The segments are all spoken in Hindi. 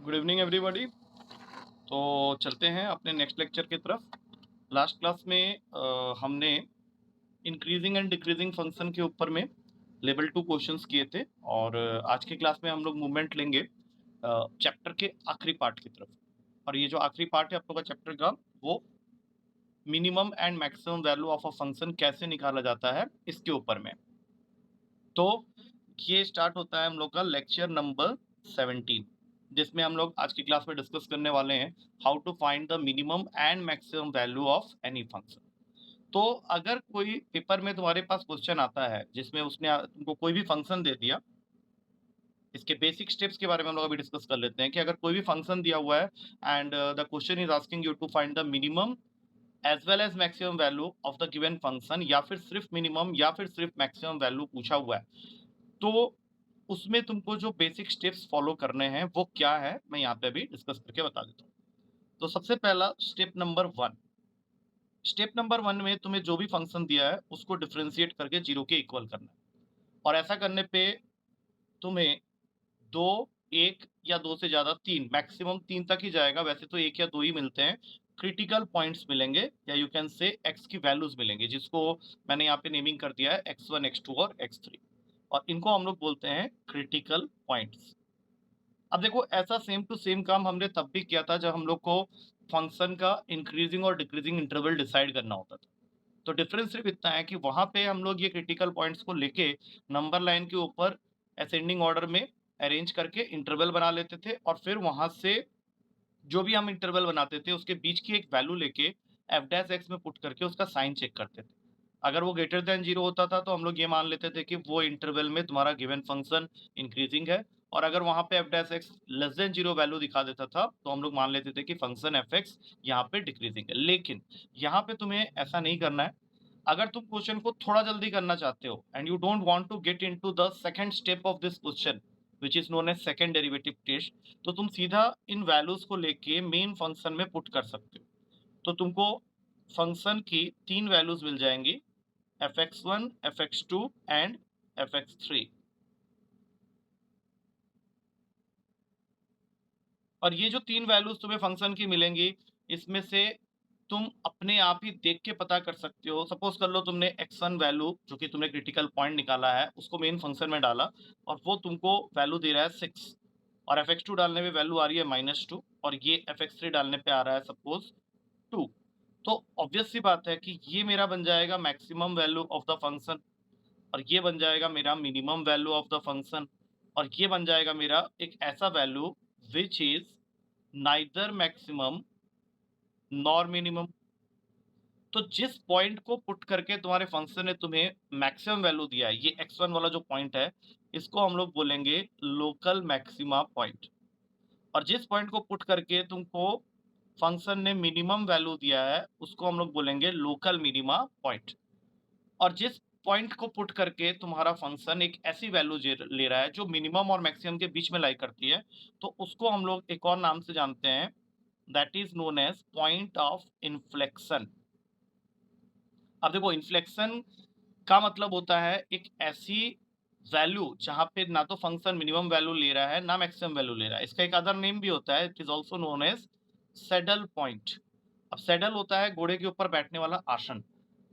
Good evening everybody. तो चलते हैं अपने नेक्स्ट लेक्चर की तरफ। लास्ट क्लास में हमने इंक्रीजिंग एंड डिक्रीजिंग फंक्शन के ऊपर में लेवल 2 क्वेश्चंस किए थे और आज की क्लास में हम लोग मूवमेंट लेंगे चैप्टर के आखिरी पार्ट की तरफ। और ये जो आखिरी पार्ट है आप लोग का चैप्टर का, वो minimum and maximum value of a function कैसे निकाला जाता है इसके ऊपर में। तो ये स्टार्ट होता है हम लोग का लेक्चर नंबर 17, जिसमें हम लोग आज की क्लास में डिस्कस करने वाले हैं how to find the minimum and maximum value of any function. तो अगर कोई पेपर में तुम्हारे पास क्वेश्चन आता है जिसमें उसने तुमको कोई भी फंक्शन दे दिया, इसके बेसिक स्टेप्स के बारे में हम लोग अभी डिस्कस कर लेते हैं कि अगर कोई भी फंक्शन दिया हुआ है and the question is asking you to find the minimum as well as maximum value of the given function, या फिर सिर्फ मिनिमम या फिर सिर्फ मैक्सिमम वैल्यू पूछा हुआ है, तो उसमें तुमको जो बेसिक स्टेप्स फॉलो करने हैं वो क्या है, मैं यहाँ पे अभी डिस्कस करके बता देता हूँ। तो सबसे पहला स्टेप नंबर 1 में तुम्हें जो भी फंक्शन दिया है उसको डिफरेंशिएट करके 0 के इक्वल करना है। और ऐसा करने पे तुम्हें 2, 1 या 2 से ज्यादा 3, मैक्सिमम 3 तक ही जाएगा, वैसे तो 1 या 2 ही मिलते हैं, क्रिटिकल पॉइंट्स मिलेंगे, या यू कैन से एक्स की वैल्यूज मिलेंगे, जिसको मैंने यहाँ पे नेमिंग कर दिया है x1, x2 और x3, और इनको हम लोग बोलते हैं क्रिटिकल पॉइंट्स। अब देखो, ऐसा सेम टू सेम काम हमने तब भी किया था जब हम लोग को फंक्शन का इंक्रीजिंग और डिक्रीजिंग इंटरवल डिसाइड करना होता था। तो डिफरेंस सिर्फ इतना है कि वहां पे हम लोग ये क्रिटिकल पॉइंट्स को लेके नंबर लाइन के ऊपर असेंडिंग ऑर्डर में अरेंज करके इंटरवल बना लेते थे, और फिर वहां से जो भी हम इंटरवल बनाते थे उसके बीच की एक वैल्यू लेके एफ डैश एक्स में पुट करके उसका साइन चेक करते थे। अगर वो ग्रेटर देन 0 होता था तो हम लोग ये मान लेते थे कि वो इंटरवल में तुम्हारा गिवन फंक्शन इंक्रीजिंग है, और अगर वहां पे F dash x less than 0 value दिखा देता था तो हम लोग मान लेते थे कि फंक्शन एफ एक्स यहाँ पे डिक्रीजिंग है। लेकिन यहाँ पे तुम्हें ऐसा नहीं करना है। अगर तुम क्वेश्चन को थोड़ा जल्दी करना चाहते हो and you don't want to get into the second step of this question which is known as second derivative test, तो तुम सीधा इन वैल्यूज को लेके मेन फंक्शन में पुट कर सकते हो। तो तुमको फंक्शन की 3 वैल्यूज मिल जाएंगी, fx1, fx2 एंड fx3। और ये जो 3 वैल्यूज तुम्हें फंक्शन की मिलेंगी, इसमें से तुम अपने आप ही देख के पता कर सकते हो। सपोज कर लो तुमने x1 वैल्यू जो कि तुमने क्रिटिकल पॉइंट निकाला है उसको मेन फंक्शन में डाला, और वो तुमको वैल्यू दे रहा है 6, और fx2 डालने पे वैल्यू आ रही है -2, और ये fx3 डालने पे आ रहा है सपोज 2। तो ऑब्वियस सी बात है कि ये मेरा बन जाएगा maximum value of the function, और ये बन जाएगा मेरा minimum value of the function, और ये बन जाएगा मेरा एक ऐसा value which is neither maximum nor minimum. तो जिस पॉइंट को पुट करके तुम्हारे फंक्शन ने तुम्हें मैक्सिमम वैल्यू दिया है, ये x1 वाला जो पॉइंट है, इसको हम लोग बोलेंगे लोकल मैक्सिमा पॉइंट। और जिस पॉइंट को पुट करके तुमको फंक्शन ने मिनिमम वैल्यू दिया है उसको हम लोग बोलेंगे लोकल मिनिमा पॉइंट। और जिस पॉइंट को पुट करके तुम्हारा फंक्शन एक ऐसी वैल्यू ले रहा है जो मिनिमम और मैक्सिमम के बीच में लाई करती है, तो उसको हम लोग एक और नाम से जानते हैं, that is known as point of inflection. अब देखो, इन्फ्लेक्शन का मतलब होता है एक ऐसी वैल्यू जहां पे ना तो फंक्शन मिनिमम वैल्यू ले रहा है ना मैक्सिमम वैल्यू ले रहा है। इसका एक अदर नेम भी होता है, it is also known as saddle point. अब सैडल होता है घोड़े के ऊपर बैठने वाला आसन,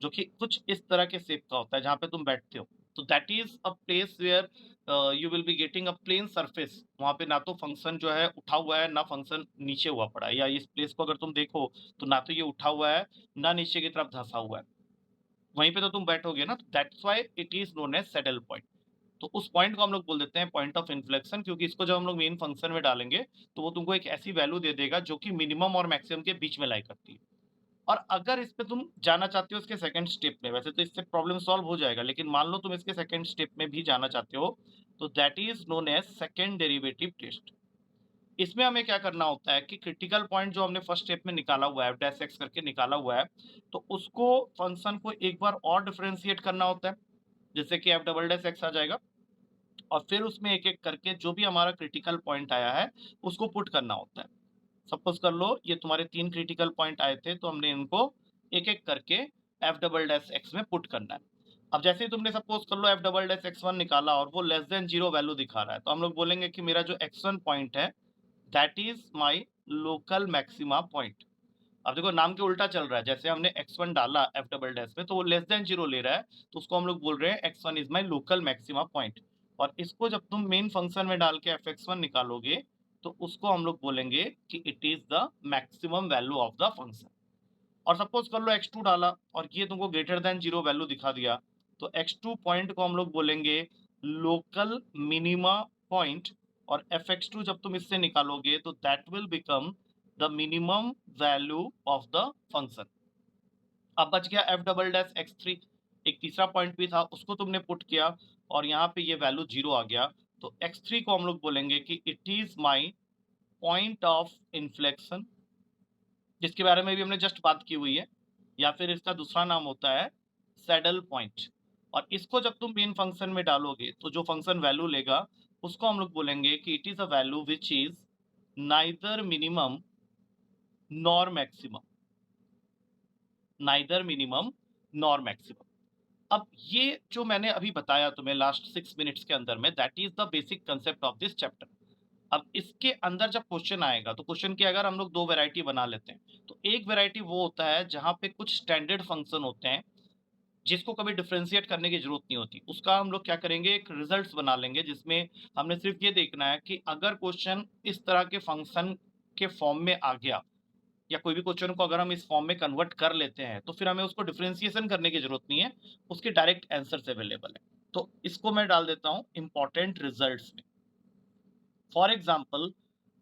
जो कि कुछ इस तरह के शेप का होता है जहां पे तुम बैठते हो। तो that is a place where you will be getting a plane surface. वहां पे ना तो फंक्शन जो है उठा हुआ है ना फंक्शन नीचे हुआ पड़ा है, या इस प्लेस को अगर तुम देखो तो ना तो ये उठा हुआ है ना नीचे की तरफ धंसा हुआ है, वहीं पे तो तुम बैठोगे ना। That's why it is known as saddle point. तो उस पॉइंट को हम लोग बोल देते हैं पॉइंट ऑफ इन्फ्लेक्शन, क्योंकि इसको जब हम लोग मेन फंक्शन में डालेंगे तो वो तुमको एक ऐसी वैल्यू दे देगा जो कि मिनिमम और मैक्सिमम के बीच में लाई करती है। और अगर इस पे तुम जाना चाहते हो इसके सेकंड स्टेप में, वैसे तो इससे प्रॉब्लम सॉल्व हो जाएगा, लेकिन मान लो तुम इसके सेकंड स्टेप में भी जाना चाहते हो, तो that is known as second derivative test. इसमें हमें क्या करना होता है कि क्रिटिकल पॉइंट जो हमने फर्स्ट स्टेप में निकाला हुआ है, डैश एक्स करके निकाला हुआ है, तो उसको फंक्शन को एक बार और डिफरेंशिएट करना होता है, जैसे कि एफ डबल डैश एक्स आ जाएगा, और फिर उसमें एक एक करके जो भी हमारा क्रिटिकल पॉइंट आया है उसको पुट करना होता है। सपोज कर लो ये तुम्हारे 3 क्रिटिकल पॉइंट आए थे, तो हमने इनको एक एक करके एफ डबल डैश एक्स में पुट करना है। अब जैसे ही तुमने सपोज कर लो F double dash X one निकाला और वो लेस देन 0 वैल्यू दिखा रहा है, तो हम लोग बोलेंगे कि मेरा जो x1 पॉइंट है that is my local maxima point. अब देखो नाम के उल्टा चल रहा है, जैसे हमने x1 डाला f डबल डैश में तो वो लेस देन 0 ले रहा है, तो उसको हम लोग बोल रहे हैं x1 is my local maxima point. और इसको जब तुम मेन फंक्शन में डाल के fx1 निकालोगे तो उसको हम लोग बोलेंगे कि it is the maximum value of the function. और सपोज कर लो x2 डाला और ये तुमको ग्रेटर देन 0 वैल्यू दिखा दिया, तो x2 पॉइंट को हम लोग बोलेंगे लोकल मिनिमा पॉइंट। और fx2 जब तुम इससे निकालोगे तो that will become the minimum value of the function. अब बच गया f डबल डैश x3, एक तीसरा पॉइंट भी था उसको तुमने पुट किया और यहाँ पे ये वैल्यू 0 आ गया, तो x3 को हम लोग बोलेंगे कि it is my point of inflection, जिसके बारे में भी हमने जस्ट बात की हुई है, या फिर इसका दूसरा नाम होता है सैडल पॉइंट। और इसको जब तुम मेन फंक्शन में डालोगे तो जो फंक्शन वैल्यू लेगा उसको हम लोग बोलेंगे कि it is a value which is neither minimum nor maximum, neither minimum nor maximum. अब ये जो मैंने अभी बताया तुम्हें लास्ट 6 मिनट्स के अंदर में, that is the basic concept of this chapter. अब इसके अंदर जब क्वेश्चन आएगा तो क्वेश्चन की अगर हम लोग दो वैरायटी बना लेते हैं, तो एक वैरायटी वो होता है जहां पे कुछ स्टैंडर्ड फंक्शन होते हैं जिसको कभी डिफरेंशिएट करने की जरूरत नहीं होती, उसका हम लोग क्या करेंगे, एक रिजल्ट्स बना लेंगे जिसमें हमने सिर्फ ये देखना है कि अगर क्वेश्चन इस तरह के फंक्शन के फॉर्म में आ गया या कोई भी क्वेश्चन को अगर हम इस फॉर्म में कन्वर्ट कर लेते हैं तो फिर हमें उसको डिफरेंशिएशन करने की जरूरत नहीं है, उसके डायरेक्ट आंसर्स अवेलेबल है। तो इसको मैं डाल देता हूँ इंपॉर्टेंट रिजल्ट्स में। फॉर एग्जाम्पल,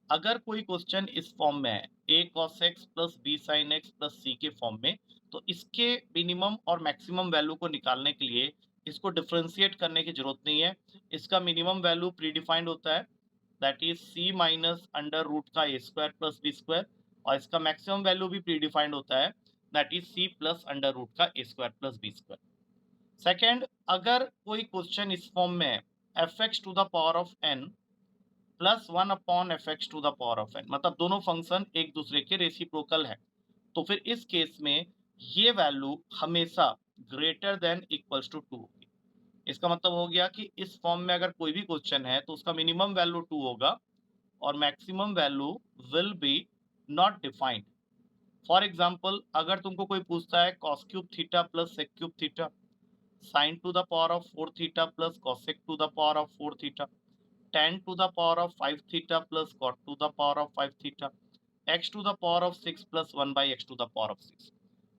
अगर कोई क्वेश्चन इस फॉर्म में है a cos x plus B sine x plus C के फॉर्म में, तो इसके मिनिमम और मैक्सिमम वैल्यू को निकालने के लिए इसको डिफरेंशिएट करने की जरूरत नहीं है। इसका मिनिमम वैल्यू प्री डिफाइंड होता है, that is c minus under root का a square plus b square, और इसका मैक्सिमम वैल्यू भी प्री डिफाइंड होता है, that is c plus under root का a square plus b square. Second, अगर कोई क्वेश्चन इस फॉर्म में है f x to the power of n plus 1 upon f x to the power of n, मतलब दोनों फंक्शन एक दूसरे के रेसिप्रोकल है, तो फिर इस केस में ये वैल्यू हमेशा ग्रेटर देन इक्वल्स टू 2 होगी। इसका मतलब हो गया कि इस फॉर्म में अगर कोई भी क्वेश्चन है तो उसका मिनिमम वैल्यू 2 होगा और maximum value will be not defined. For example, अगर तुमको कोई पूछता है cos cube theta plus sec cube theta, sine to the power of 4 theta plus cosec to the power of 4 theta, tan to the power of 5 theta plus cot to the power of 5 theta, x to the power of 6 plus 1 by x to the power of 6।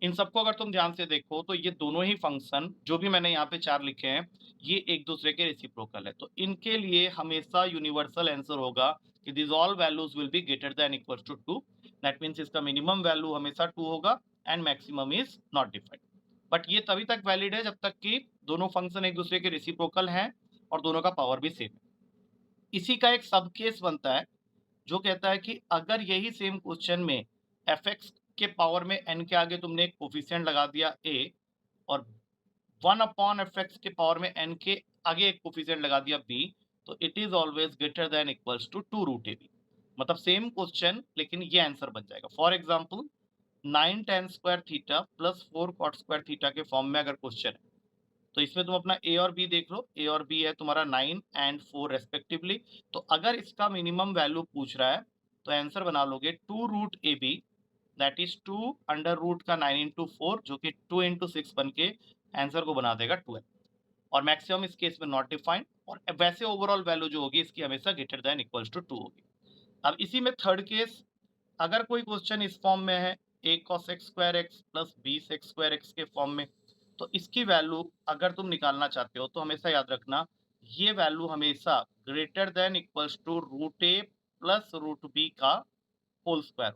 इन सबको अगर तुम ध्यान से देखो तो ये दोनों ही फंक्शन जो भी मैंने यहाँ पे चार लिखे हैं ये एक दूसरे के रेसिप्रोकल है, तो इनके लिए हमेशा यूनिवर्सल आंसर होगा कि this all values will be greater than equal to 2। That means इसका मिनिमम वैल्यू हमेशा 2 होगा and maximum is not defined. But ये तभी तक वैलिड है जब तक कि दोनों फंक्शन एक दूसरे के रेसिप्रोकल हैं और दोनों का पावर भी सेम है। इसी का एक सब केस बनता है जो कहता है कि अगर यही सेम क्वेश्चन में एफ एक्स के पावर में एन के आगे तुमने एक कोफिशिएंट लगा दिया ए और 1 अपॉन एफ एक्स के पावर में एन के आगे एक कोफिशिएंट लगा दिया बी, तो it is always greater than equals to 2 root a b. मतलब सेम क्वेश्चन लेकिन ये आंसर बन जाएगा। For example, 9 tan square theta plus 4 cot square theta के फॉर्म में अगर क्वेश्चन है तो इसमें तुम अपना ए और बी देख लो, ए और बी है तुम्हारा 9 एंड 4 रेस्पेक्टिवली। तो अगर इसका मिनिमम वैल्यू पूछ रहा है तो आंसर बना लोगे 2 root a b, that is 2 under root का 9 इंटू 4 जो कि 2 इंटू 6 बन के आंसर को बना देगा 12। और मैक्सिमम इस केस में नॉट डिफाइंड, और वैसे ओवरऑल वैल्यू जो होगी इसकी हमेशा ग्रेटर देन इक्वल्स टू 2 होगी। अब इसी में थर्ड केस, अगर कोई क्वेश्चन इस फॉर्म में है a cos x square x plus b sec square x के फॉर्म में, तो इसकी वैल्यू अगर तुम निकालना चाहते हो तो हमेशा याद रखना ये वैल्यू हमेशा greater than equals to root a plus root b का होल स्क्वायर,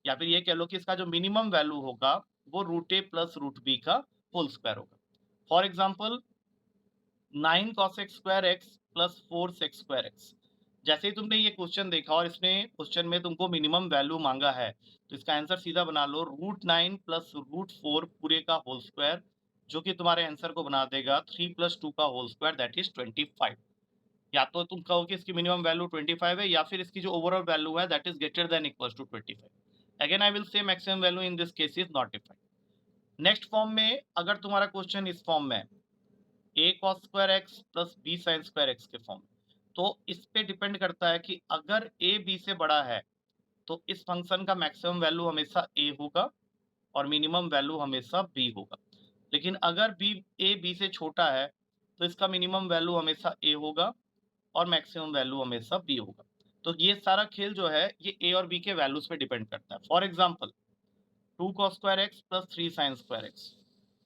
या फिर ये कह लो कि इसका जो मिनिमम वैल्यू होगा वो root a plus root b का होल स्क्वायर होगा। For example, 9 cos x square x plus 4 sec square x, जैसे ही तुमने ये क्वेश्चन देखा और इसने क्वेश्चन में तुमको मिनिमम वैल्यू मांगा है तो इसका आंसर सीधा बना लो रूट 9 प्लस रूट 4 पूरे का होल स्क्वायर, जो कि तुम्हारे आंसर को बना देगा 3 प्लस 2 का होल स्क्वायर, दैट इज 25। या तो तुम कहो कि इसकी मिनिमम वैल्यू 25 है या फिर इसकी जो ओवरऑल वैल्यू है that is greater than equals to 25। Again I will say maximum value in this case is not defined. Next form में अगर तुम्हारा क्वेश्चन इस फॉर्म में है a cos square x plus B sine square x के फॉर्म में, तो इस पे डिपेंड करता है कि अगर a b से बड़ा है तो इस फंक्शन का मैक्सिमम वैल्यू हमेशा a होगा और मिनिमम वैल्यू हमेशा b होगा। लेकिन अगर b से छोटा है तो इसका मिनिमम वैल्यू हमेशा a होगा और मैक्सिमम वैल्यू हमेशा b होगा। तो ये सारा खेल जो है ये a और b के वैल्यूज पे डिपेंड करता है। For example 2 cos square x plus 3 sin square x,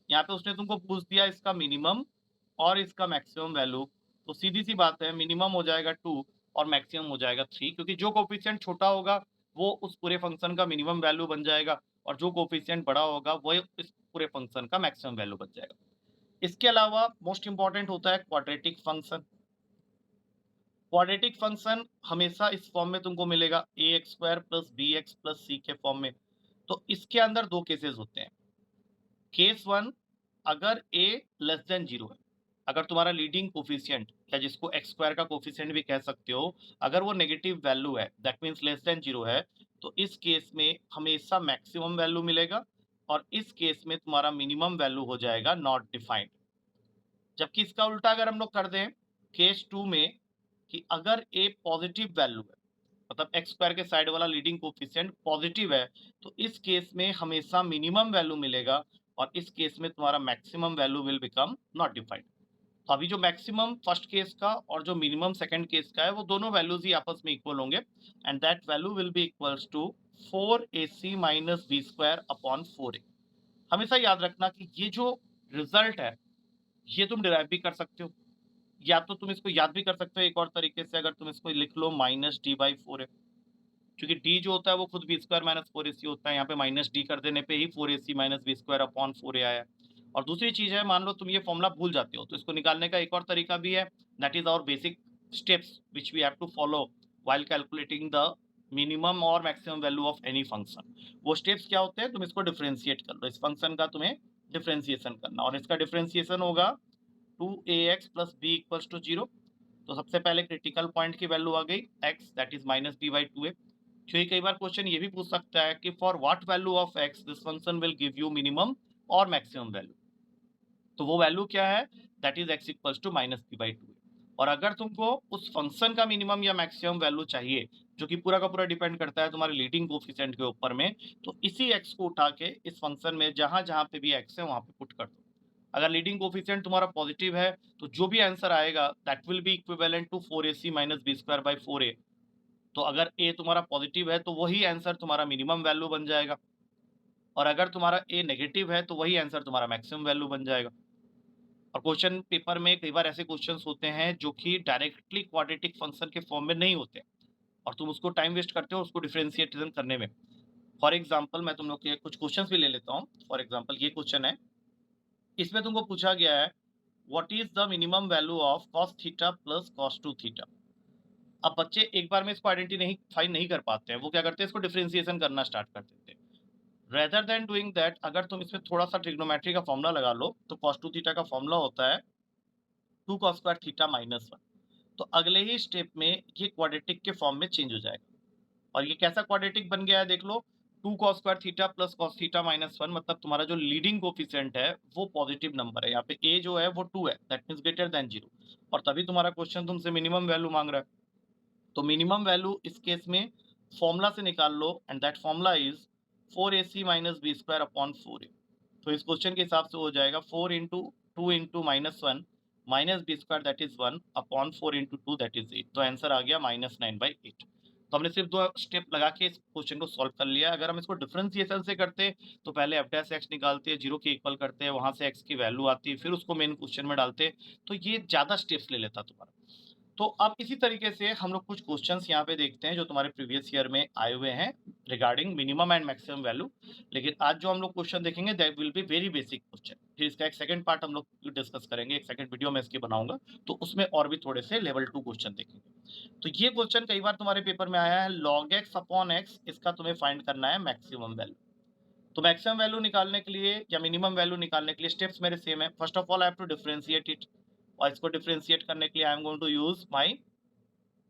यहाँ पे उसने तुमको पूछ दिया इसका मिनिमम और इसका मैक्सिमम वैल्यू, तो सीधी सी बात है मिनिमम हो जाएगा 2 और मैक्सिमम हो जाएगा 3, क्योंकि जो कोफिशिएंट छोटा होगा वो उस पूरे फंक्शन का मिनिमम वैल्यू बन जाएगा और जो कोफिशिएंट बड़ा होगा वो इस पूरे फंक्शन का मैक्सिमम वैल्यू बन जाएगा। इसके अलावा मोस्ट इंपॉर्टेंट होता है क्वाड्रेटिक फंक्शन। क्वाड्रेटिक फंक्शन हमेशा इस फॉर्म में तुमको मिलेगा A X square plus B X plus C के फॉर्म में। तो इसके अंदर दो केसेस होते हैं। केस वन, अगर a लेस देन 0 है, अगर तुम्हारा लीडिंग कोफिशिएंट या जिसको एक्स स्क्वायर का कोफिशिएंट भी कह सकते हो, अगर वो नेगेटिव वैल्यू है दैट मीन्स लेस देन 0 है, तो इस केस में हमेशा मैक्सिमम वैल्यू मिलेगा और इस केस में तुम्हारा मिनिमम वैल्यू हो जाएगा नॉट डिफाइंड। जबकि इसका उल्टा अगर हम लोग कर दें केस 2 में कि अगर a पॉजिटिव वैल्यू है, मतलब एक्स स्क्वायर के साइड वाला लीडिंग कोफिशिएंट पॉजिटिव है, तो इस केस में हमेशा मिनिमम वैल्यू मिलेगा और इस केस में तुम्हारा maximum value will become not defined. तो अभी जो मैक्सिमम फर्स्ट केस का और जो मिनिमम सेकंड केस का है वो दोनों वैल्यूज ही आपस में इक्वल होंगे and that value will be equals to 4ac minus B square upon 4a। हमेशा याद रखना कि ये जो रिजल्ट है ये तुम डिराइव भी कर सकते हो, या तो तुम इसको याद भी कर सकते हो एक और तरीके से, अगर तुम इसको लिख लो माइनस डी बाई 4a, क्योंकि डी जो होता है वो खुद बी स्क्वायर माइनस 4ac होता है, यहाँ पे माइनस डी कर देने पे ही 4ac minus B square upon 4a आया। और दूसरी चीज है, मान लो तुम ये फॉर्मूला भूल जाते हो तो इसको निकालने का एक और तरीका भी है, that is our basic steps which we have to follow while calculating the minimum और maximum value of any function. वो स्टेप्स क्या होते हैं, तुम इसको डिफरेंशिएट कर लो, इस फंक्शन का तुम्हें डिफरेंशिएशन करना, और इसका डिफरेंशिएशन होगा 2ax plus B equals to 0। तो सबसे पहले क्रिटिकल पॉइंट की वैल्यू आ गई x that is minus b by 2a। क्योंकि कई बार क्वेश्चन ये भी पूछ सकता है कि for what value of x this function will give you minimum और मैक्सिमम वैल्यू, तो वो वैल्यू क्या है, that is x equals to minus b by 2a। और अगर तुमको उस फंक्शन का मिनिमम या मैक्सिमम वैल्यू चाहिए जो कि पूरा का पूरा डिपेंड करता है तुम्हारे लीडिंग कोफिशिएंट के ऊपर में, तो इसी x को उठा के इस फंक्शन में जहां जहां पे भी x है वहां पे पुट कर दो। अगर लीडिंग कोफिशिएंट तुम्हारा पॉजिटिव है तो जो भी आंसर आएगा that will be equivalent to 4ac minus B square by 4a। तो अगर a तुम्हारा पॉजिटिव है तो वही आंसर तुम्हारा मिनिमम वैल्यू बन जाएगा, और अगर तुम्हारा a नेगेटिव है तो वही आंसर तुम्हारा मैक्सिमम वैल्यू बन जाएगा। और क्वेश्चन पेपर में कई बार ऐसे क्वेश्चंस होते हैं जो कि डायरेक्टली क्वाड्रेटिक फंक्शन के फॉर्म में नहीं होते और तुम उसको टाइम वेस्ट करते हो उसको डिफरेंशिएशन करने में। फॉर एग्जाम्पल मैं तुम लोग के कुछ क्वेश्चन भी ले लेता हूँ। फॉर एग्जाम्पल ये क्वेश्चन है, इसमें तुमको पूछा गया है what is the minimum value of cos theta plus cos 2 theta. अब बच्चे एक बार में इसको आइडेंटिफाई नहीं कर पाते हैं, वो क्या करते हैं, इसको डिफरेंशिएशन करना स्टार्ट कर देते हैं। रेदर देन डूइंग दैट, अगर तुम इसमें थोड़ा सा ट्रिग्नोमेट्री का फॉर्मूला लगा लो तो cos 2 थीटा का फॉर्मूला होता है 2 cos स्क्वायर थीटा माइनस 1। तो अगले ही स्टेप में ये क्वाड्रेटिक के फॉर्म में चेंज हो जाएगा। और ये कैसा क्वाड्रेटिक बन गया है देख लो, 2 cos square theta plus cos theta minus 1, मतलब तुम्हारा जो लीडिंग कोफिशिएंट है वो पॉजिटिव नंबर है, यहाँ पे a जो है वो 2 है दैट मींस ग्रेटर देन 0, और तभी तुम्हारा क्वेश्चन तुमसे मिनिमम वैल्यू मांग रहा है। तो मिनिमम वैल्यू इस केस में फॉर्मूला से निकाल लो and that formula is 4ac minus B square upon 4a। तो इस क्वेश्चन के हिसाब से हो जाएगा 4 into 2 into minus 1 minus B square that is 1 upon 4 into 2 that is 8। तो आंसर आ गया माइनस 9/8। तो हमने सिर्फ दो स्टेप लगा के इस क्वेश्चन को सॉल्व कर लिया। अगर हम इसको डिफरेंशिएशन से करते तो पहले एफ डैश एक्स निकालते हैं, जीरो के इक्वल करते हैं, वहां से एक्स की वैल्यू आती है, फिर उसको मेन क्वेश्चन में डालते, तो ये ज्यादा स्टेप्स ले लेता तुम्हारा। तो अब इसी तरीके से हम लोग कुछ क्वेश्चंस यहाँ पे देखते हैं जो तुम्हारे प्रीवियस ईयर में आए हुए हैं regarding minimum and maximum value. लेकिन आज जो हम लोग क्वेश्चन देखेंगे that will be very basic question, फिर इसका एक सेकंड पार्ट हम लोग डिस्कस करेंगे, एक सेकंड वीडियो में इसकी बनाऊंगा, तो उसमें और भी थोड़े से लेवल 2 क्वेश्चन देखेंगे। तो ये क्वेश्चन कई बार तुम्हारे पेपर में आया है, log x अपॉन एक्स, इसका तुम्हें फाइंड करना है मैक्सिमम वैल्यू। तो मैक्सिमम वैल्यू निकालने के लिए या मिनिमम वैल्यू निकालने के लिए स्टेप्स मेरे सेम है। First of all I have to differentiate it, और इसको डिफरेंशिएट करने के लिए I am going to use my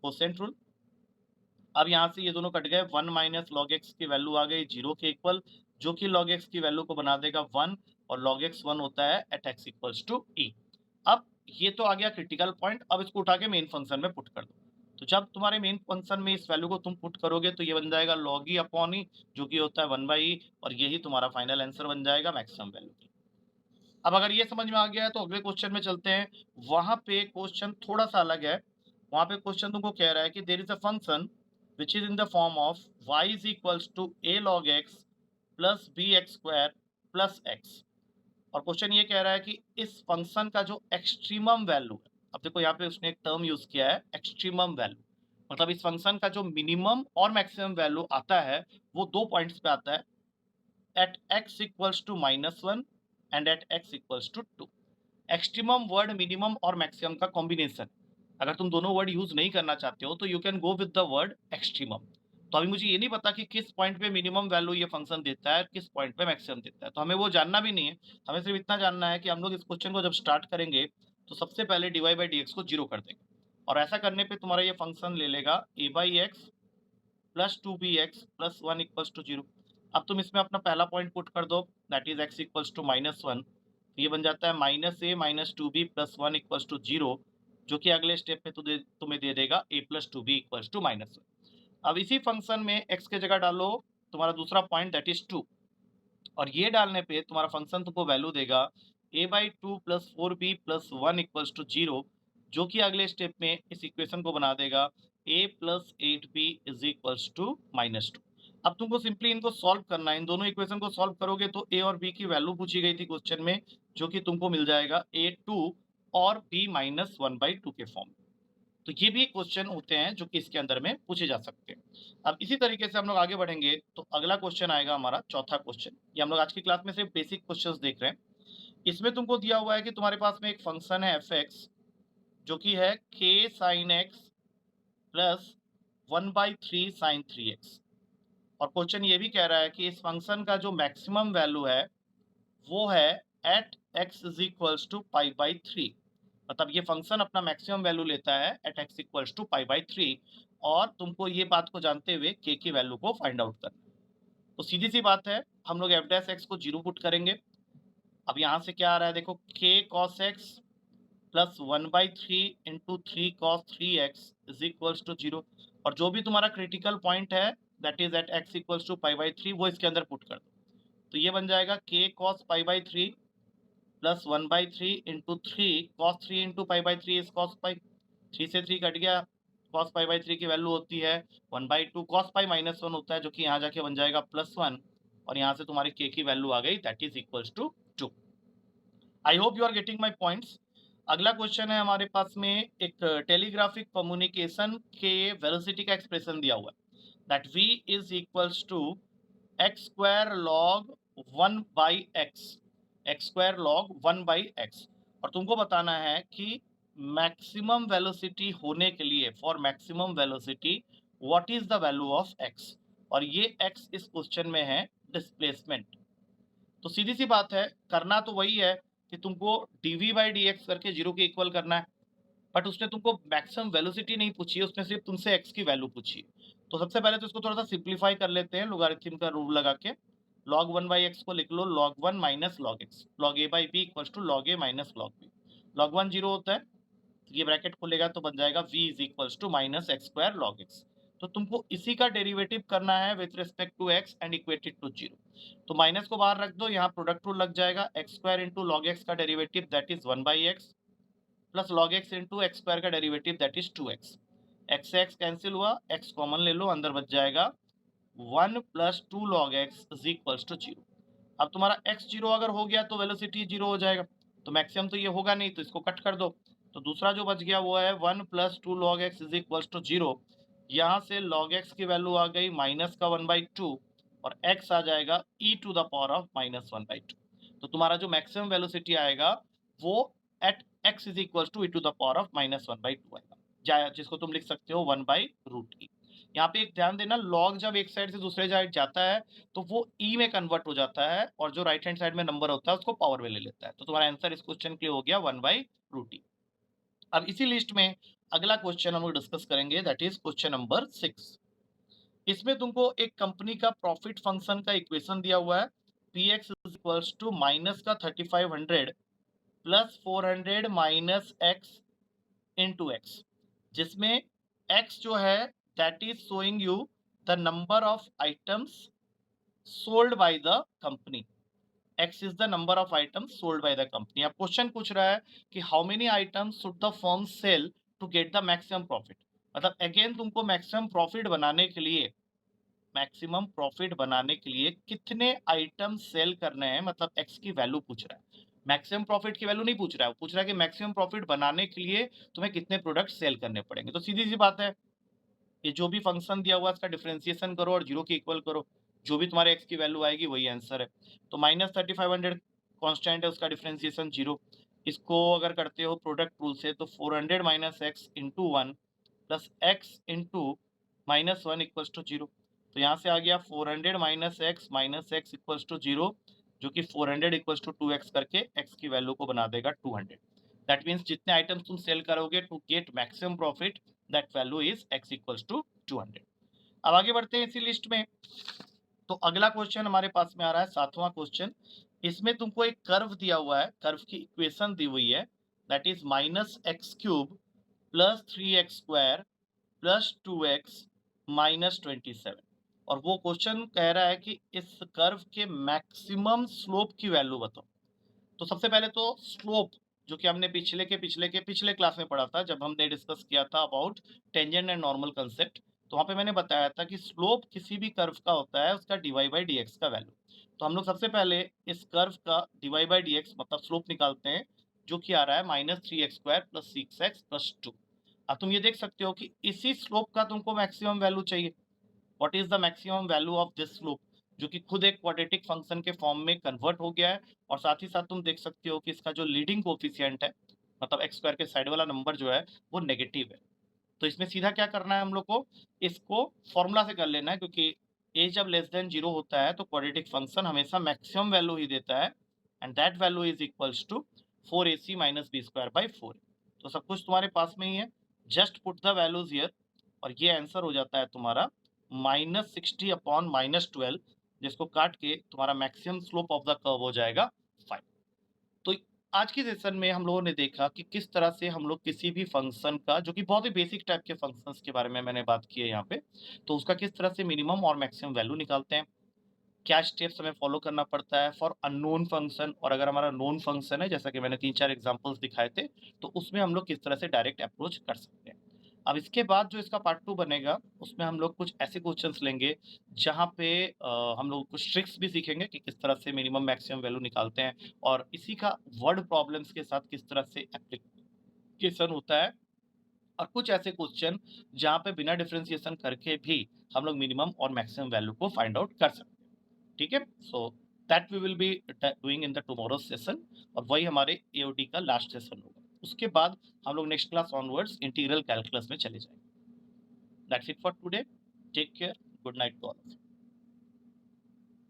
quotient rule. अब यहाँ से ये दोनों कट गए, 1 माइनस लॉग एक्स की वैल्यू आ गई 0 के इक्वल, जो कि लॉग एक्स की वैल्यू को बना देगा 1, और लॉग एक्स 1 होता है एट एक्स इक्वल्स टू ई। अब ये तो आ गया क्रिटिकल पॉइंट, अब इसको उठा के मेन फंक्शन में पुट कर दो। तो जब तुम्हारे मेन फंक्शन में इस वैल्यू को तुम पुट करोगे तो ये बन जाएगा log e अपॉन ई, जो कि होता है 1/e, और यही तुम्हारा फाइनल आंसर बन जाएगा मैक्सिमम वैल्यू की। अब अगर ये समझ में आ गया है तो अगले क्वेश्चन में चलते हैं। वहां पे क्वेश्चन थोड़ा सा अलग है। वहां पे क्वेश्चन तुमको कह रहा है कि there is a function which is in the form of y is equals to a log x plus B x square plus x. और क्वेश्चन ये कह रहा है कि इस फंक्शन का जो एक्सट्रीमम वैल्यू है, अब देखो यहाँ पे उसने एक टर्म यूज किया है एक्सट्रीमम वैल्यू, मतलब इस फंक्शन का जो मिनिमम और मैक्सिमम वैल्यू आता है वो 2 पॉइंट्स पे आता है, at x equals to -1 and at x equals to 2। Extremum word minimum और मैक्सिमम का कॉम्बिनेशन। अगर तुम दोनों वर्ड यूज नहीं करना चाहते हो तो you can go with the word extremum. तो अभी मुझे ये नहीं पता कि किस पॉइंट पे मिनिमम वैल्यू ये फंक्शन देता है, किस पॉइंट पे मैक्सिमम देता है, तो हमें वो जानना भी नहीं है। हमें सिर्फ इतना जानना है कि हम लोग इस क्वेश्चन को जब स्टार्ट करेंगे तो सबसे पहले dy बाई डी को जीरो कर देंगे, और ऐसा करने पे तुम्हारा ये फंक्शन ले लेगा a by x plus 2bx plus 1 equals to 0। अब तुम इसमें अपना पहला पॉइंट पुट कर दो, that is x equals to -1। ये बन जाता है -a minus 2b plus 1 equals to 0, जो कि अगले स्टेप में तुम्हें दे देगा a plus 2b equals to -1। अब इसी फंक्शन में x के जगह डालो तुम्हारा दूसरा पॉइंट दैट इज 2, और ये डालने पे तुम्हारा फंक्शन तुमको वैल्यू देगा a by 2 plus 4b plus 1 equals to 0, जो कि अगले स्टेप में इस इक्वेशन को बना देगा a plus 8b is equals to -2। अब तुमको सिंपली इनको सॉल्व करना है, इन दोनों इक्वेशन को सॉल्व करोगे तो a और b की वैल्यू पूछी गई थी क्वेश्चन में, जो कि तुमको मिल जाएगा a2 और b माइनस 1/2 के फॉर्म में। तो ये भी क्वेश्चन होते हैं जो कि इसके अंदर में पूछे जा सकते हैं। अब इसी तरीके से हम लोग आगे बढ़ेंगे तो अगला क्वेश्चन आएगा हमारा चौथा क्वेश्चन। ये हम लोग आज की क्लास में सिर्फ बेसिक क्वेश्चंस देख रहे हैं। इसमें तुमको दिया हुआ है कि तुम्हारे पास में एक फंक्शन है एफ एक्स, जो कि है k sine x plus 1/3 sine 3x। और क्वेश्चन ये भी कह रहा है कि इस फंक्शन का जो मैक्सिमम वैल्यू है वो है at x is equals to π/3। मतलब ये फंक्शन अपना मैक्सिमम वैल्यू लेता है एट x इक्वल्स टू π/3, और तुमको ये बात को जानते हुए k की वैल्यू को फाइंड आउट करना है। तो सीधी सी बात है, हम लोग f डैश x को 0 पुट करेंगे। अब यहाँ से क्या आ रहा है देखो, k cos x plus 1/3 into 3 cos 3x is equals to 0, और जो भी तुम्हारा क्रिटिकल पॉइंट है that is at x equals to π/3 वो इसके अंदर पुट कर दो। तो ये बन जाएगा k cos π/3 plus 1/3 into 3 cos 3 into π/3 is cos π, 3 से 3 कट गया, cos π/3 की वैल्यू होती है 1/2, cos π माइनस 1 होता है जो कि यहाँ जाके बन जाएगा +1, और यहाँ से तुम्हारी k की वैल्यू आ गई that is equals to 2। I hope you are getting my points. अगला क्वेश्चन है हमारे पास में एक टेलीग्राफिक कम्युनिकेशन के वेलोसिटी का एक्सप्रेशन दिया हुआ है, that v is equals to x square log 1/x, x square log 1/x। और तुमको बताना है कि मैक्सिमम वेलोसिटी होने के लिए, for maximum velocity what is the value of x, और ये x इस क्वेश्चन में है डिस्प्लेसमेंट। तो सीधी सी बात है, करना तो वही है कि तुमको dv बाई डी करके 0 के इक्वल करना है, बट उसने तुमको मैक्सिमम वेलोसिटी नहीं पूछी है, उसने सिर्फ तुमसे x की वैल्यू पूछी। तो सबसे पहले तो इसको थोड़ा सा सिंप्लीफाई कर लेते हैं लोगारिथम का रूल लगा के। log 1/x को लिख लो log 1 minus log x, log a by b equals to log a minus log b। log 1 0 होता है, ये ब्रैकेट खोलेगा तो बन जाएगा v is equals to minus x square log x. तो तुमको इसी का डेरिवेटिव करना है with respect to x and equated to 0। तो माइनस को बाहर रख दो, यहाँ प्रोडक्ट रूल लग जाएगा, X square into log X का derivative that is 1/x plus log X into X square का derivative that is 2x। X से एक्स कैंसिल हुआ, x कॉमन ले लो, अंदर बच जाएगा 1 plus 2 log x is equals to 0। अब तुम्हारा x 0 अगर हो गया तो वेलोसिटी 0 हो जाएगा, तो मैक्सिमम तो ये होगा नहीं, तो इसको कट कर दो। तो दूसरा जो बच गया वो है 1 plus 2 log x is equals to 0। यहाँ से log x की वैल्यू आ गई माइनस का 1/2, और x आ जाएगा e to the power of minus 1/2। तो तुम्हारा जो मैक्सिमम वेलोसिटी आएगा वो at x is equals to e to the power of minus 1/2 आएगा, जिसको तुम लिख सकते हो 1/√e। यहाँ पे एक ध्यान देना, log जब एक साइड से दूसरे साइड जाता है तो वो e में कन्वर्ट हो जाता है, और जो राइट हैंड साइड में नंबर होता है उसको पावर में ले लेता है। तो तुम्हारा आंसर इस क्वेश्चन के लिए हो गया 1/√e। अब इसी लिस्ट में अगला क्वेश्चन हम लोग डिस्कस करेंगे दैट इज क्वेश्चन नंबर 6। इसमें तुमको एक कंपनी का प्रॉफिट फंक्शन का इक्वेशन दिया हुआ है, px is equals to minus का 3500 plus 400 minus x into x, जिसमें एक्स जो है that is showing you the number of items sold by the company. X is the number of items sold by the company. अब क्वेश्चन पूछ रहा है कि how many items should the firm sell to get the maximum profit. मतलब अगेन तुमको मैक्सिमम प्रॉफिट बनाने के लिए कितने आइटम सेल करने हैं, मतलब एक्स की वैल्यू पूछ रहा है। मैक्सिमम प्रॉफिट की वैल्यू नहीं पूछ रहा है, वो पूछ रहा है कि मैक्सिमम प्रॉफिट बनाने के लिए तुम्हें कितने प्रोडक्ट सेल करने पड़ेंगे। तो सीधी सी बात है, ये जो भी फंक्शन दिया हुआ है इसका डिफरेंशिएशन करो और जीरो के इक्वल करो, जो भी तुम्हारे एक्स की वैल्यू आएगी वही आंसर है। तो -3500 कांस्टेंट है, उसका डिफरेंशिएशन जीरो। इसको अगर करते हो प्रोडक्ट रूल से तो 400 minus x into one plus x into -1 equals to zero. तो यहाँ से आ गया 400 minus x equals to zero, जो कि 400 इक्वल्स टू 2x करके x की वैल्यू को बना देगा 200। दैट मीन्स जितने आइटम्स तुम सेल करोगे to get maximum profit, that value is x equals to 200। अब आगे बढ़ते हैं इसी लिस्ट में। तो अगला क्वेश्चन हमारे पास में आ रहा है 7वां क्वेश्चन। इसमें तुमको एक कर्व दिया हुआ है, कर्व की इक्वेशन दी हुई है, that is -x³ plus 3x² plus 2x minus 27। और वो क्वेश्चन कह रहा है कि इस कर्व के मैक्सिमम स्लोप की वैल्यू बताओ। तो सबसे पहले तो स्लोप, जो कि हमने पिछले क्लास में पढ़ा था जब हमने डिस्कस किया था about tangent and normal concept, तो वहाँ पे मैंने बताया था कि स्लोप किसी भी कर्व का होता है उसका dy बाई डी का वैल्यू। तो हम लोग सबसे पहले इस कर्व का dy बाई डी मतलब स्लोप निकालते हैं, जो कि आ रहा है -3x² प्लस 6x प्लस 2। अब तुम ये देख सकते हो कि इसी स्लोप का तुमको मैक्सिमम वैल्यू चाहिए। What is the maximum value of this slope, जो कि खुद एक क्वाड्रेटिक फंक्शन के फॉर्म में कन्वर्ट हो गया है। और साथ ही साथ तुम देख सकते हो कि इसका जो लीडिंग कोफिशिएंट है, मतलब एक्स स्क्वायर के साइड वाला नंबर जो है वो नेगेटिव है। तो इसमें सीधा क्या करना है हम लोग को, इसको फॉर्मूला से कर लेना है, क्योंकि ए जब लेस देन जीरो होता है तो क्वाड्रेटिक फंक्शन हमेशा मैक्सिमम वैल्यू ही देता है, and that value is equals to 4ac minus B square by 4। तो सब कुछ तुम्हारे पास में ही है, just put the values here, और ये आंसर हो जाता है तुम्हारा -60 अपॉन -12, जिसको काट के तुम्हारा maximum slope of the curve हो जाएगा 5। तो आज की सेशन में हम लोगों ने देखा कि किस तरह से हम लोग किसी भी फंक्शन का, जो कि बहुत ही बेसिक टाइप के फंक्शंस के बारे में मैंने बात की है यहाँ पे, तो उसका किस तरह से मिनिमम और मैक्सिमम वैल्यू निकालते हैं, क्या स्टेप्स हमें फॉलो करना पड़ता है फॉर अननोन फंक्शन, और अगर हमारा नोन फंक्शन है जैसा कि मैंने 3-4 एग्जांपल्स दिखाए थे, तो उसमें हम लोग किस तरह से डायरेक्ट अप्रोच कर सकते हैं। अब इसके बाद जो इसका पार्ट 2 बनेगा, उसमें हम लोग कुछ ऐसे क्वेश्चंस लेंगे जहाँ पे हम लोग कुछ ट्रिक्स भी सीखेंगे कि किस तरह से मिनिमम मैक्सिमम वैल्यू निकालते हैं, और इसी का वर्ड प्रॉब्लम्स के साथ किस तरह से एप्लीकेशन होता है, और कुछ ऐसे क्वेश्चन जहाँ पे बिना डिफरेंशिएशन करके भी हम लोग मिनिमम और मैक्सिमम वैल्यू को फाइंड आउट कर सकते हैं। ठीक है, so that we will be doing in the tomorrow session, और वही हमारे एओडी का लास्ट सेशन होगा। उसके बाद हम लोग next class onwards integral calculus में चले जाएंगे। That's it for today, take care, good night to all.